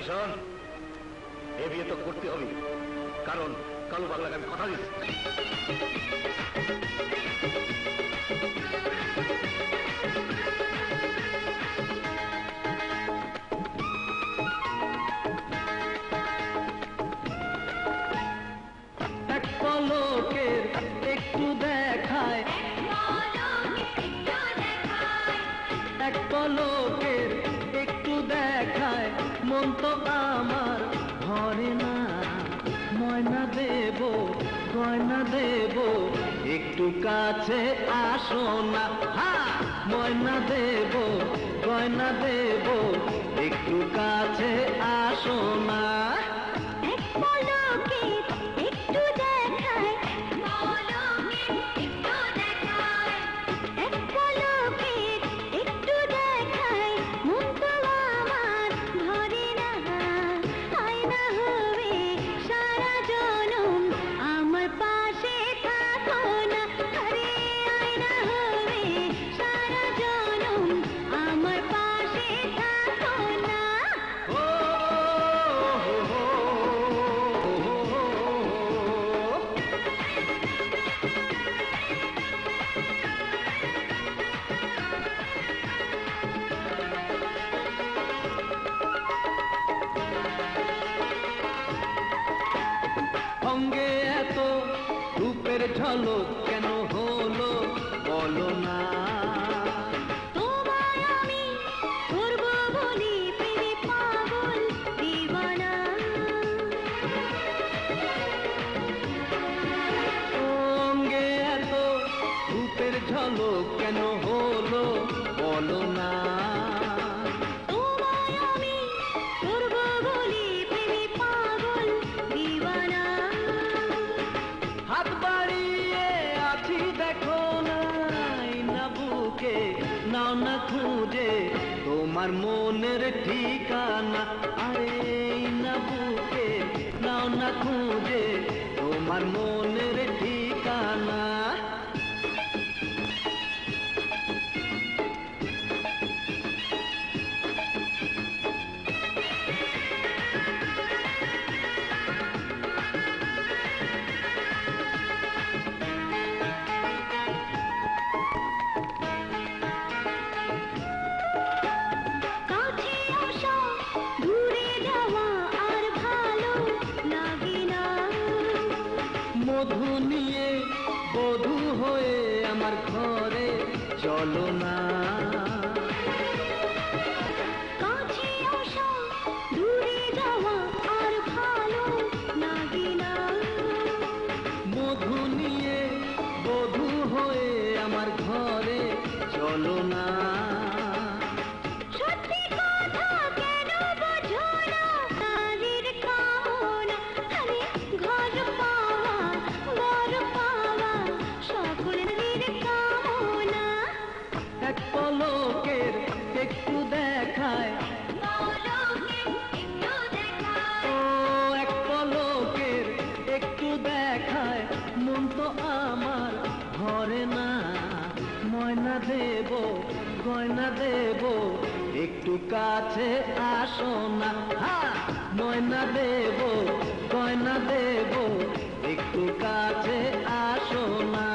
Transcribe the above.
শোন, এ বিয়ে তো করতে হবে, কারণ কালু পাগলাকে আমি কথা দিচ্ছি। এক পলকের একটু দেখায়, এক পলকের একটু দেখায়, মন তো আমার ভরে না। ময়না দেব, গয়না দেব, একটু কাছে আসো না। হ্যাঁ, ময়না দেব, গয়না দেব, একটু কাছে আসো না। সঙ্গে এত রূপের ঝলক কেন হলো বলো না। তোমায় আমি করব বলি প্রেমে পাগল দিওয়ানা। সঙ্গে এত রূপের ঝলক কেন হলো বলো না। তোমায় আমি করব বলি প্রেমে পাগল দিওয়ানা। হাত বাড়িয়ে আছি দেখো নাই না বুকে, নাও না খুঁজে তোমার মনের ঠিকানা। আরে না বুকে, নাও না খুঁজে তোমার মনের ঠিকানা। কাছে আসা দূরে যাওয়া আর ভালো লাগে না। মধু নিয়ে বধূ হয়ে আমার ঘরে চলো না। কাছে আসা দূরে যাওয়া আর ভালো লাগে না। মধু নিয়ে বধূ হয়ে আমার ঘরে চলো না। সত্যি কথা কেন বোঝো না, কাজের কামনা আরে ঘর পাওয়া বড় পাওয়া সকলের কামনা। এক পলকের একটু দেখায়, ও এক পলকের একটু দেখায়, মন তো আমার ভরে না। ময়না দেব, গয়না দেব, একটু কাছে আসো না। হ্যাঁ, ময়না দেব, গয়না দেব, একটু কাছে আসো না।